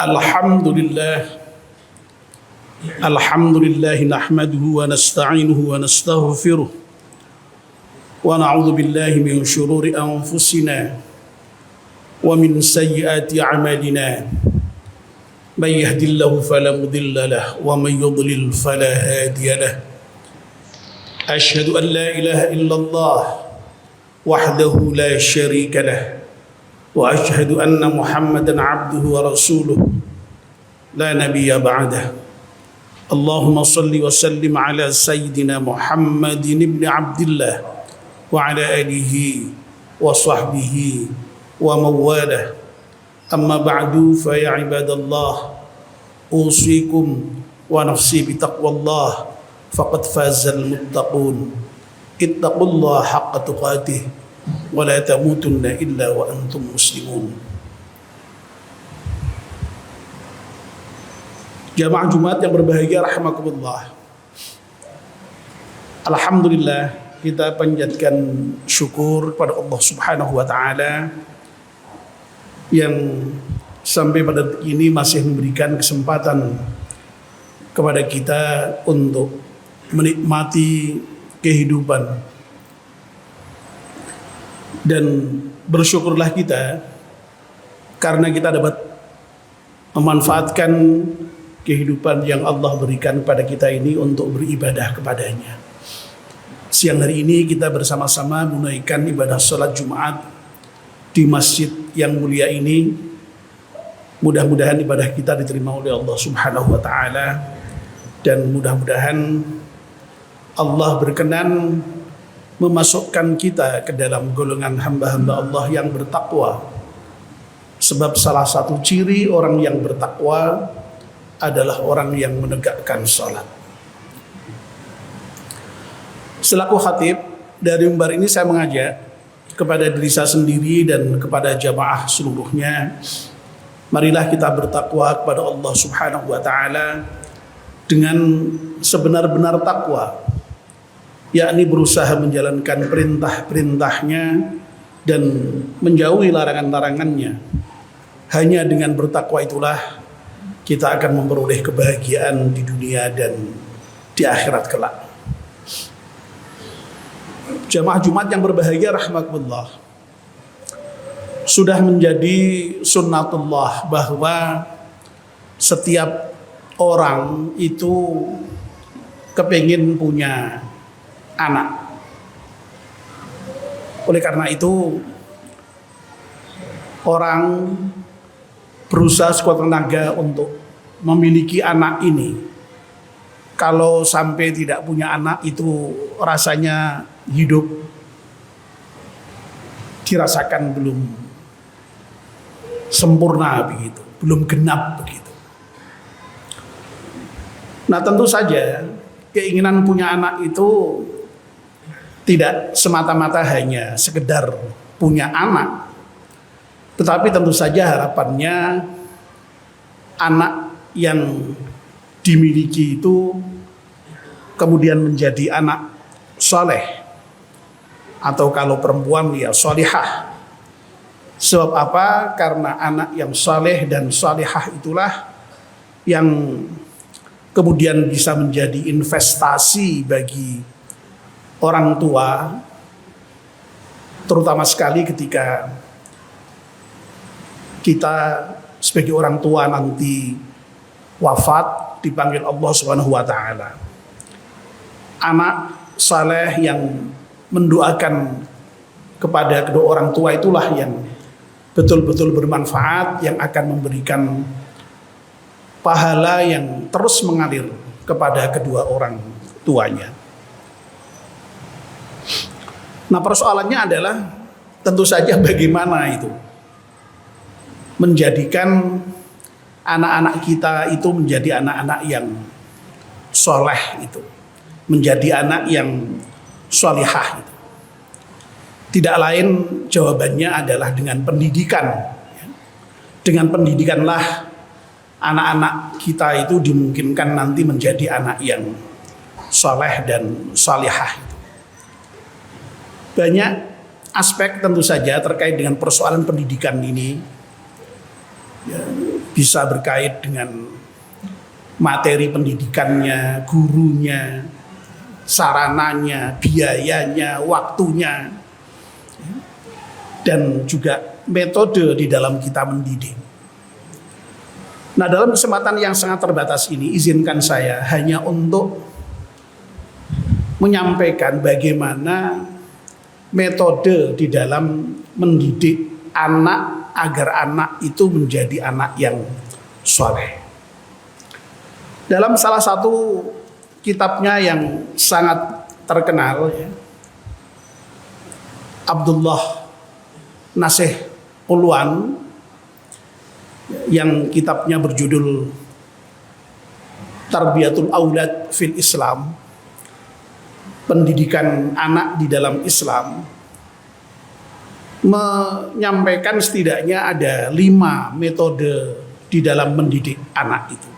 Alhamdulillah nahmaduhu wa nasta'inuhu wa nastaghfiruh wa na'udzu billahi min shururi anfusina wa min sayyiati a'malina may yahdihillahu fala mudilla lahu wa may yudlil fala hadiya lahu asyhadu an la ilaha illallah wahdahu la syarika lahu wa asyhadu anna Muhammadan 'abduhu wa rasuluh la nabiyya ba'dahu. Allahumma salli wa sallim ala sayyidina Muhammadin ibn Abdillah wa ala alihi wa sahbihi wa mawalah. Amma ba'du fa ya ibadallah usikum wa nafsi bi taqwallah faqad fazal muttaqun. Ittaqullaha haqqa tuqatih wa la tamutunna illa wa antum muslimun. Jamaah Jumat yang berbahagia rahimakumullah. Alhamdulillah, kita panjatkan syukur kepada Allah Subhanahu wa taala yang sampai pada detik ini masih memberikan kesempatan kepada kita untuk menikmati kehidupan. Dan bersyukurlah kita karena kita dapat memanfaatkan kehidupan yang Allah berikan kepada kita ini untuk beribadah kepadanya. Siang hari ini kita bersama-sama menunaikan ibadah sholat Jumat di masjid yang mulia ini. Mudah-mudahan ibadah kita diterima oleh Allah Subhanahu wa taala, dan mudah-mudahan Allah berkenan memasukkan kita ke dalam golongan hamba-hamba Allah yang bertakwa. Sebab salah satu ciri orang yang bertakwa adalah orang yang menegakkan salat. Selaku khatib dari mimbar ini, saya mengajak kepada diri saya sendiri dan kepada jamaah seluruhnya, marilah kita bertakwa kepada Allah Subhanahu wa taala dengan sebenar-benar takwa, yakni berusaha menjalankan perintah-perintahnya dan menjauhi larangan-larangannya. Hanya dengan bertakwa itulah kita akan memperoleh kebahagiaan di dunia dan di akhirat kelak. Jamaah Jumat yang berbahagia rahimakumullah, sudah menjadi sunnatullah bahwa setiap orang itu kepingin punya anak. Oleh karena itu orang berusaha sekuat tenaga untuk memiliki anak ini. Kalau sampai tidak punya anak, itu rasanya hidup dirasakan belum sempurna begitu, belum genap begitu. Nah, tentu saja keinginan punya anak itu tidak semata-mata hanya sekedar punya anak, tetapi tentu saja harapannya anak yang dimiliki itu kemudian menjadi anak soleh, atau kalau perempuan ya solihah. Sebab apa? Karena anak yang soleh dan solihah itulah yang kemudian bisa menjadi investasi bagi orang tua, terutama sekali ketika kita sebagai orang tua nanti wafat, dipanggil Allah Subhanahu wa taala. Anak saleh yang mendoakan kepada kedua orang tua itulah yang betul-betul bermanfaat, yang akan memberikan pahala yang terus mengalir kepada kedua orang tuanya. Nah, persoalannya adalah tentu saja bagaimana itu menjadikan anak-anak kita itu menjadi anak-anak yang soleh itu, menjadi anak yang solihah itu. Tidak lain jawabannya adalah dengan pendidikan. Dengan pendidikanlah anak-anak kita itu dimungkinkan nanti menjadi anak yang soleh dan solihah. Banyak aspek tentu saja terkait dengan persoalan pendidikan ini. Ya, bisa berkait dengan materi pendidikannya, gurunya, sarananya, biayanya, waktunya, dan juga metode di dalam kita mendidik. Nah, dalam kesempatan yang sangat terbatas ini, izinkan saya hanya untuk menyampaikan bagaimana metode di dalam mendidik anak agar anak itu menjadi anak yang soleh. Dalam salah satu kitabnya yang sangat terkenal, ya, Abdullah Nasih Ulwan, yang kitabnya berjudul Tarbiyatul Aulad fil Islam, pendidikan anak di dalam Islam, menyampaikan setidaknya ada 5 metode di dalam mendidik anak itu.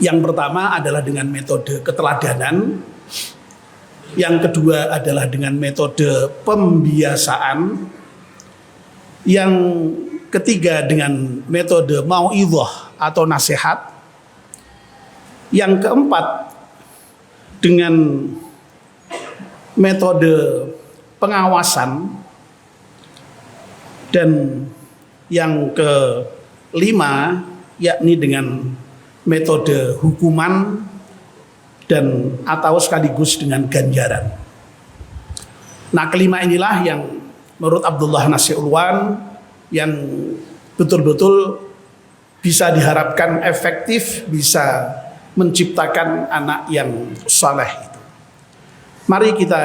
Yang pertama adalah dengan metode keteladanan, yang kedua adalah dengan metode pembiasaan, yang ketiga dengan metode mau'idhah atau nasihat, yang keempat dengan metode pengawasan, dan yang kelima yakni dengan metode hukuman dan atau sekaligus dengan ganjaran. Nah, kelima inilah yang menurut Abdullah Nasih Ulwan yang betul-betul bisa diharapkan efektif, bisa menciptakan anak yang saleh itu. Mari kita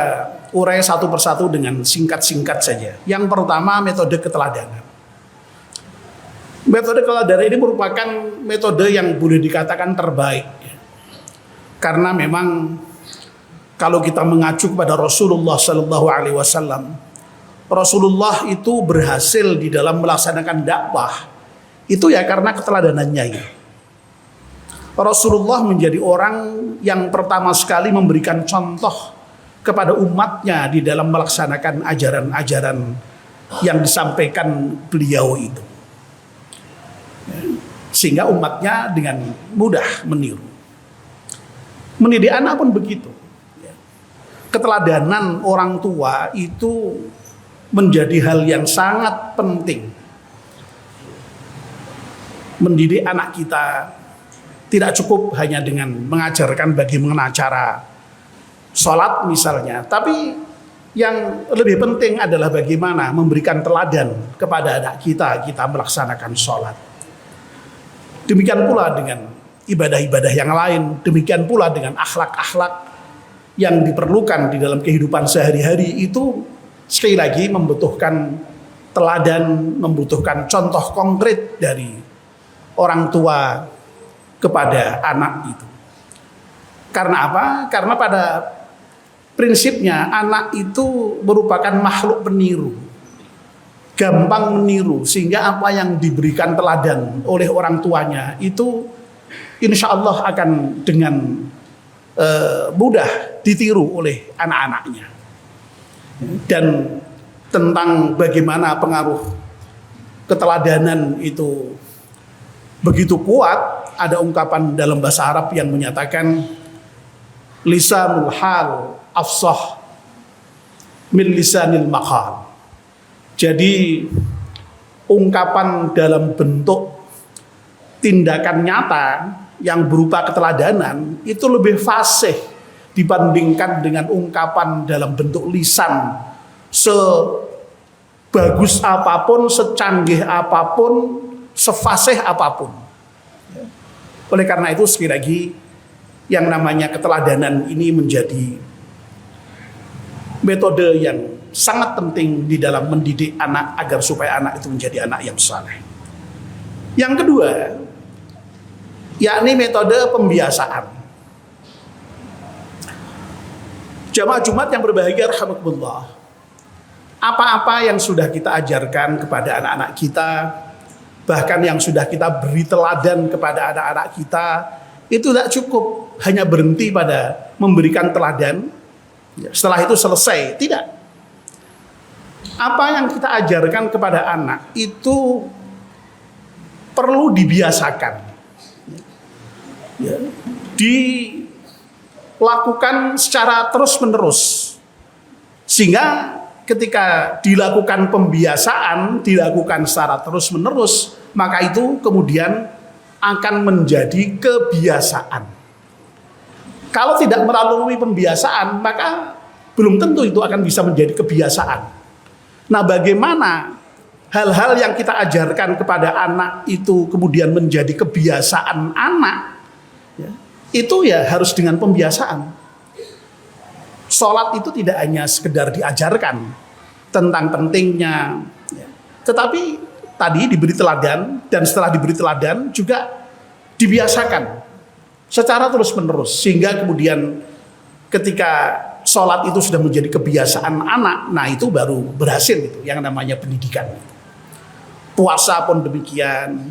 urai satu persatu dengan singkat-singkat saja. Yang pertama, metode keteladanan. Metode keteladanan ini merupakan metode yang boleh dikatakan terbaik, karena memang kalau kita mengacu kepada Rasulullah Sallallahu Alaihi Wasallam, Rasulullah itu berhasil di dalam melaksanakan dakwah itu ya karena keteladanannya ini. Rasulullah menjadi orang yang pertama sekali memberikan contoh kepada umatnya di dalam melaksanakan ajaran-ajaran yang disampaikan beliau itu, sehingga umatnya dengan mudah meniru. Mendidik anak pun begitu. Keteladanan orang tua itu menjadi hal yang sangat penting. Mendidik anak kita tidak cukup hanya dengan mengajarkan bagaimana cara sholat misalnya, tapi yang lebih penting adalah bagaimana memberikan teladan kepada anak kita melaksanakan sholat. Demikian pula dengan ibadah-ibadah yang lain, demikian pula dengan akhlak-akhlak yang diperlukan di dalam kehidupan sehari-hari itu sekali lagi membutuhkan teladan, membutuhkan contoh konkret dari orang tua kepada anak itu. Karena apa? Karena pada prinsipnya anak itu merupakan makhluk peniru, gampang meniru, sehingga apa yang diberikan teladan oleh orang tuanya itu insya Allah akan dengan mudah ditiru oleh anak-anaknya. Dan tentang bagaimana pengaruh keteladanan itu begitu kuat, ada ungkapan dalam bahasa Arab yang menyatakan lisanul hal afsah min lisanil maqal. Jadi ungkapan dalam bentuk tindakan nyata yang berupa keteladanan itu lebih fasih dibandingkan dengan ungkapan dalam bentuk lisan. Sebagus apapun, secanggih apapun, sefasih apapun. Oleh karena itu sekali lagi yang namanya keteladanan ini menjadi metode yang sangat penting di dalam mendidik anak agar supaya anak itu menjadi anak yang saleh. Yang kedua, yakni metode pembiasaan. Jamaah Jumat yang berbahagia rahimakumullah, apa-apa yang sudah kita ajarkan kepada anak-anak kita, bahkan yang sudah kita beri teladan kepada anak-anak kita, itu tidak cukup hanya berhenti pada memberikan teladan, setelah itu selesai. Tidak. Apa yang kita ajarkan kepada anak itu perlu dibiasakan, ya, dilakukan secara terus-menerus, sehingga ketika dilakukan pembiasaan, dilakukan secara terus-menerus, maka itu kemudian akan menjadi kebiasaan. Kalau tidak melalui pembiasaan, maka belum tentu itu akan bisa menjadi kebiasaan. Nah, bagaimana hal-hal yang kita ajarkan kepada anak itu kemudian menjadi kebiasaan anak, ya, itu ya harus dengan pembiasaan. Sholat itu tidak hanya sekedar diajarkan tentang pentingnya, ya, tetapi tadi diberi teladan, dan setelah diberi teladan juga dibiasakan secara terus-menerus, sehingga kemudian ketika sholat itu sudah menjadi kebiasaan anak, nah itu baru berhasil itu yang namanya pendidikan. Puasa pun demikian,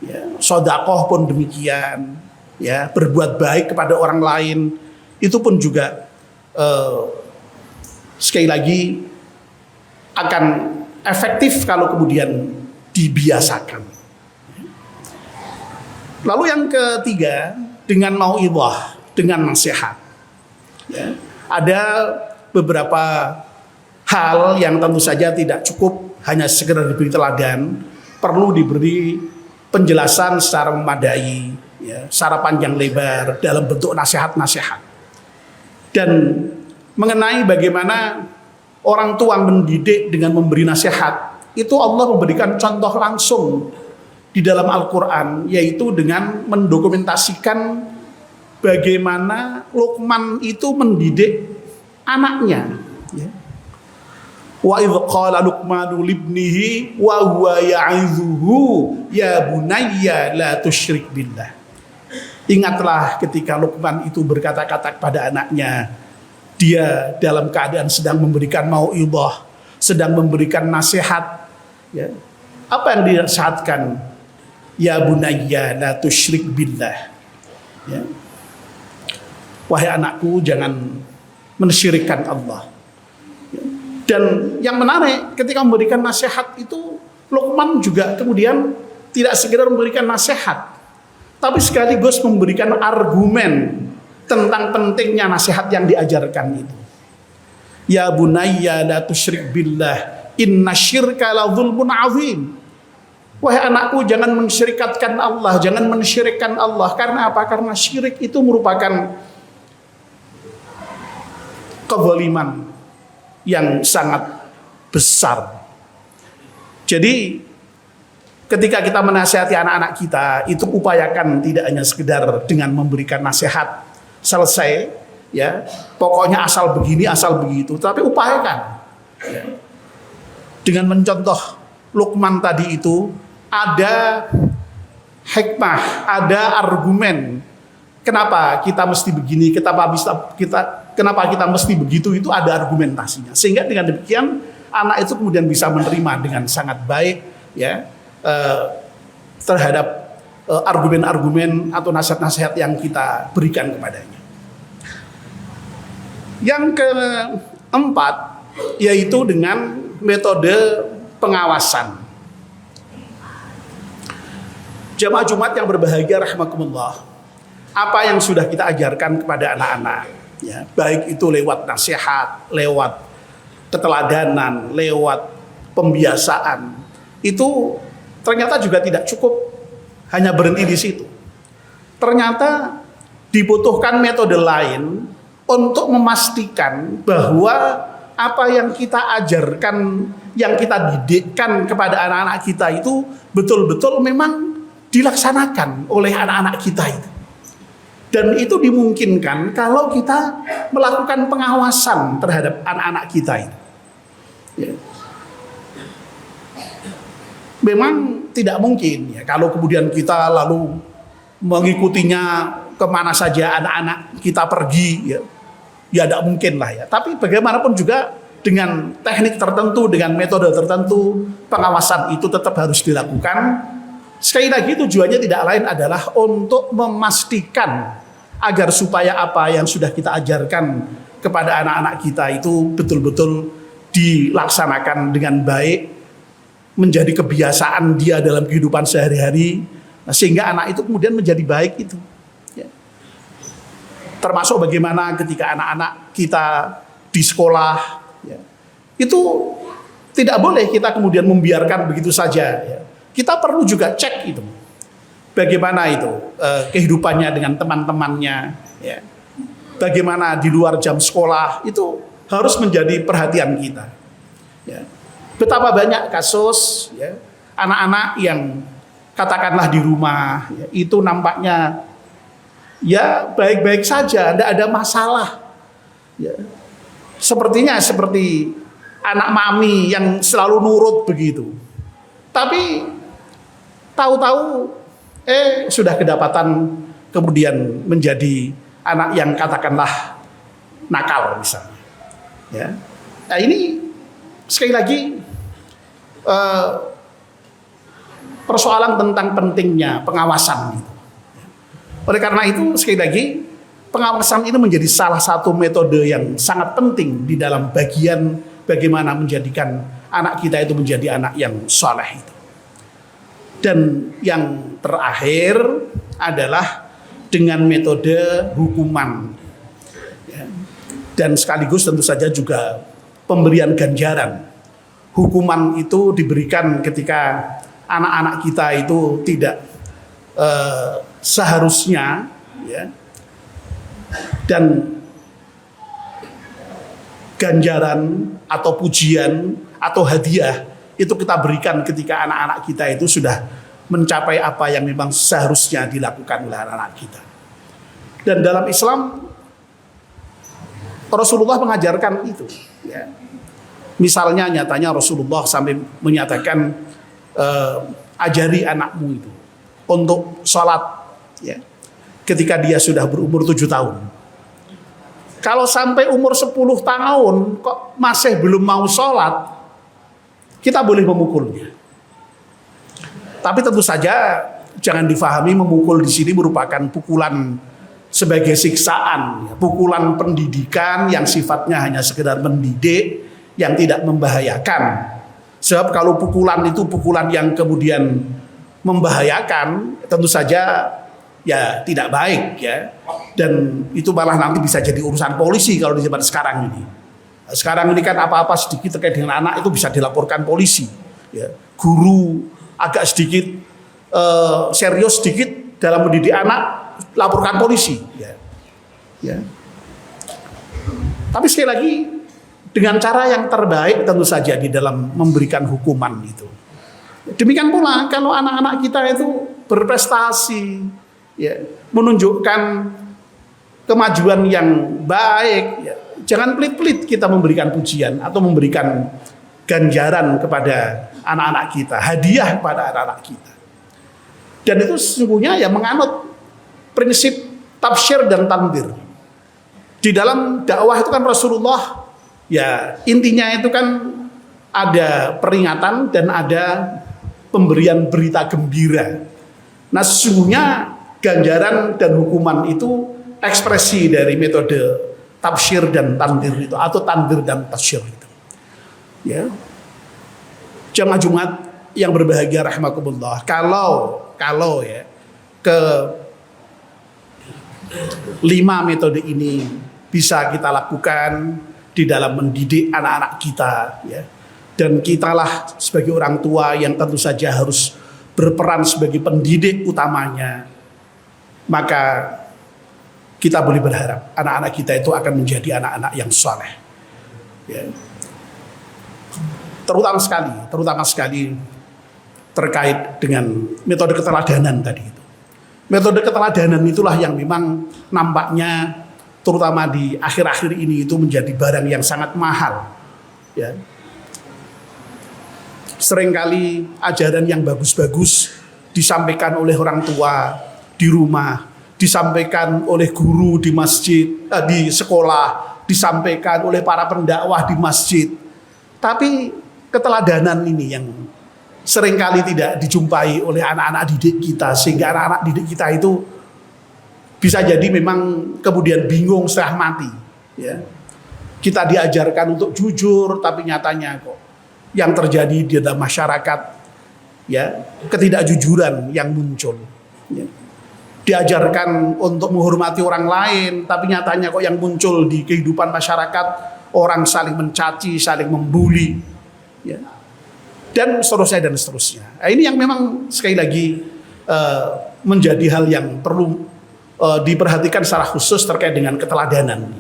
ya, sedekah pun demikian, ya, berbuat baik kepada orang lain itu pun juga sekali lagi akan efektif kalau kemudian dibiasakan. Lalu yang ketiga, dengan mau'idhah, dengan nasihat. Ya, ada beberapa hal yang tentu saja tidak cukup hanya sekedar diberi teladan, perlu diberi penjelasan secara memadai, ya, secara panjang lebar dalam bentuk nasihat-nasihat. Dan mengenai bagaimana orang tua mendidik dengan memberi nasihat, itu Allah memberikan contoh langsung di dalam Al-Quran, yaitu dengan mendokumentasikan bagaimana Luqman itu mendidik anaknya, ya. Wa idh qala Luqmanu libnihi wa huwa ya'idhuhu ya bunayya la tusyrik billah. Ingatlah ketika Luqman itu berkata-kata kepada anaknya, dia dalam keadaan sedang memberikan mau'idhah, sedang memberikan nasihat, ya. Apa yang dinasihatkan? Ya bunayya la tusyrik billah, ya. Wahai anakku, jangan mensyirikkan Allah, ya. Dan yang menarik, ketika memberikan nasihat itu, Luqman juga kemudian tidak sekedar memberikan nasihat, tapi sekaligus memberikan argumen tentang pentingnya nasihat yang diajarkan itu. Ya bunayya la tusyrik billah inna syirka la dzulmun azim. Wahai anakku, jangan mensyirikatkan Allah, jangan mensyirikkan Allah. Karena apa? Karena syirik itu merupakan kezaliman yang sangat besar. Jadi ketika kita menasihati anak-anak kita, itu upayakan tidak hanya sekedar dengan memberikan nasihat selesai, ya, pokoknya asal begini asal begitu, tapi upayakan, ya, dengan mencontoh Luqman tadi itu ada hikmah, ada argumen kenapa kita mesti begini, kenapa kita mesti begitu, itu ada argumentasinya, sehingga dengan demikian anak itu kemudian bisa menerima dengan sangat baik, ya, terhadap argumen-argumen atau nasihat-nasihat yang kita berikan kepadanya. Yang keempat, yaitu dengan metode pengawasan. Jamaah Jumat yang berbahagia rahimakumullah, apa yang sudah kita ajarkan kepada anak-anak, ya, baik itu lewat nasihat, lewat keteladanan, lewat pembiasaan, itu ternyata juga tidak cukup hanya berhenti di situ. Ternyata dibutuhkan metode lain untuk memastikan bahwa apa yang kita ajarkan, yang kita didikkan kepada anak-anak kita itu betul-betul memang dilaksanakan oleh anak-anak kita itu. Dan itu dimungkinkan kalau kita melakukan pengawasan terhadap anak-anak kita itu, ya. Memang tidak mungkin, ya, kalau kemudian kita lalu mengikutinya kemana saja anak-anak kita pergi, ya tidak mungkin lah, ya. Tapi bagaimanapun juga dengan teknik tertentu, dengan metode tertentu, pengawasan itu tetap harus dilakukan. Sekali lagi tujuannya tidak lain adalah untuk memastikan agar supaya apa yang sudah kita ajarkan kepada anak-anak kita itu betul-betul dilaksanakan dengan baik, menjadi kebiasaan dia dalam kehidupan sehari-hari, sehingga anak itu kemudian menjadi baik itu. Ya. Termasuk bagaimana ketika anak-anak kita di sekolah, ya, itu tidak boleh kita kemudian membiarkan begitu saja. Ya. Kita perlu juga cek itu, bagaimana itu kehidupannya dengan teman-temannya, ya. Bagaimana di luar jam sekolah, itu harus menjadi perhatian kita. Ya. Betapa banyak kasus, ya, anak-anak yang katakanlah di rumah, ya, itu nampaknya ya baik-baik saja, tidak ada masalah. Ya. Sepertinya seperti anak mami yang selalu nurut begitu. Tapi tahu-tahu sudah kedapatan kemudian menjadi anak yang katakanlah nakal misalnya. Ya. Nah ini sekali lagi persoalan tentang pentingnya pengawasan gitu. Oleh karena itu sekali lagi pengawasan itu menjadi salah satu metode yang sangat penting di dalam bagian bagaimana menjadikan anak kita itu menjadi anak yang saleh itu. Dan yang terakhir adalah dengan metode hukuman, ya. Dan sekaligus tentu saja juga pemberian ganjaran. Hukuman itu diberikan ketika anak-anak kita itu tidak seharusnya, ya. Dan ganjaran atau pujian atau hadiah itu kita berikan ketika anak-anak kita itu sudah mencapai apa yang memang seharusnya dilakukan oleh anak-anak kita. Dan dalam Islam Rasulullah mengajarkan itu, ya. Misalnya nyatanya Rasulullah sampai menyatakan ajari anakmu itu untuk sholat, ya, ketika dia sudah berumur 7 tahun. Kalau sampai umur 10 tahun kok masih belum mau sholat, kita boleh memukulnya. Tapi tentu saja jangan difahami memukul di sini merupakan pukulan sebagai siksaan, ya, pukulan pendidikan yang sifatnya hanya sekedar mendidik, yang tidak membahayakan. Sebab kalau pukulan itu pukulan yang kemudian membahayakan, tentu saja ya tidak baik, ya. Dan itu malah nanti bisa jadi urusan polisi kalau di zaman sekarang ini. Sekarang ini kan apa-apa sedikit terkait dengan anak itu bisa dilaporkan polisi, ya. Guru agak sedikit serius sedikit dalam mendidik anak, laporkan polisi, ya. Ya. Tapi sekali lagi dengan cara yang terbaik tentu saja di dalam memberikan hukuman itu. Demikian pula kalau anak-anak kita itu berprestasi, ya, menunjukkan kemajuan yang baik, ya, jangan pelit-pelit kita memberikan pujian atau memberikan ganjaran kepada anak-anak kita, hadiah kepada anak-anak kita. Dan itu sesungguhnya ya menganut prinsip tafsir dan tandir. Di dalam dakwah itu kan Rasulullah, ya intinya itu kan ada peringatan dan ada pemberian berita gembira. Nah sesungguhnya ganjaran dan hukuman itu ekspresi dari metode tafsir dan tandir itu, atau tandir dan tafsir itu. Ya. Jamaah Jumat yang berbahagia rahimakumullah, kalau ya ke 5 metode ini bisa kita lakukan di dalam mendidik anak-anak kita, ya. Dan kitalah sebagai orang tua yang tentu saja harus berperan sebagai pendidik utamanya, maka kita boleh berharap anak-anak kita itu akan menjadi anak-anak yang saleh, ya. Terutama sekali terkait dengan metode keteladanan tadi itu. Metode keteladanan itulah yang memang nampaknya terutama di akhir-akhir ini itu menjadi barang yang sangat mahal, ya. Seringkali ajaran yang bagus-bagus disampaikan oleh orang tua di rumah, disampaikan oleh guru di masjid, di sekolah, disampaikan oleh para pendakwah di masjid. Tapi keteladanan ini yang seringkali tidak dijumpai oleh anak-anak didik kita, sehingga anak-anak didik kita itu bisa jadi memang kemudian bingung setengah mati, ya. Kita diajarkan untuk jujur, tapi nyatanya kok yang terjadi di dalam masyarakat ya, ketidakjujuran yang muncul. Ya. Diajarkan untuk menghormati orang lain, tapi nyatanya kok yang muncul di kehidupan masyarakat orang saling mencaci, saling membuli, ya. Dan seterusnya dan seterusnya. Nah, ini yang memang sekali lagi menjadi hal yang perlu diperhatikan secara khusus terkait dengan keteladanan.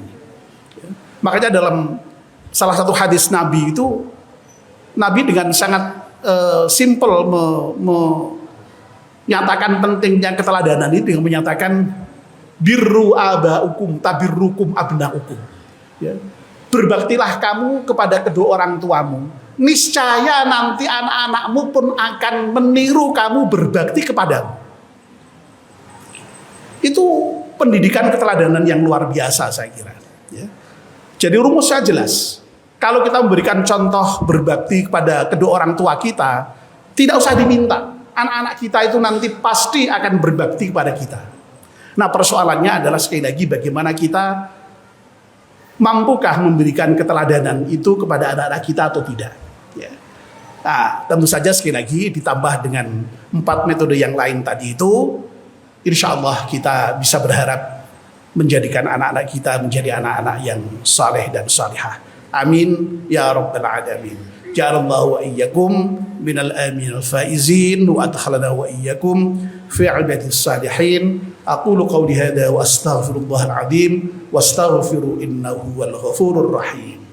Ya. Makanya dalam salah satu hadis Nabi itu, Nabi dengan sangat simple menyatakan pentingnya keteladanan itu, yang menyatakan birru abaukum tabirrukum abnaukum. Ya. Berbaktilah kamu kepada kedua orang tuamu, niscaya nanti anak-anakmu pun akan meniru kamu berbakti kepadamu. Itu pendidikan keteladanan yang luar biasa saya kira. Ya. Jadi rumusnya jelas. Kalau kita memberikan contoh berbakti kepada kedua orang tua kita, tidak usah diminta. Anak-anak kita itu nanti pasti akan berbakti kepada kita. Nah, persoalannya adalah sekali lagi bagaimana kita mampukah memberikan keteladanan itu kepada anak-anak kita atau tidak. Ya. Nah, tentu saja sekali lagi ditambah dengan 4 metode yang lain tadi itu, insya Allah kita bisa berharap menjadikan anak-anak kita menjadi anak-anak yang saleh dan salihah. Amin ya rabbal alamin. Ja'alallahu wa iyyakum minal aminal faizin wa adkhalana wa iyyakum fi ibadis salihin. Aqulu qawli hadza wa astaghfirullahal azim wastaghfiru innahu wal ghafurur rahim.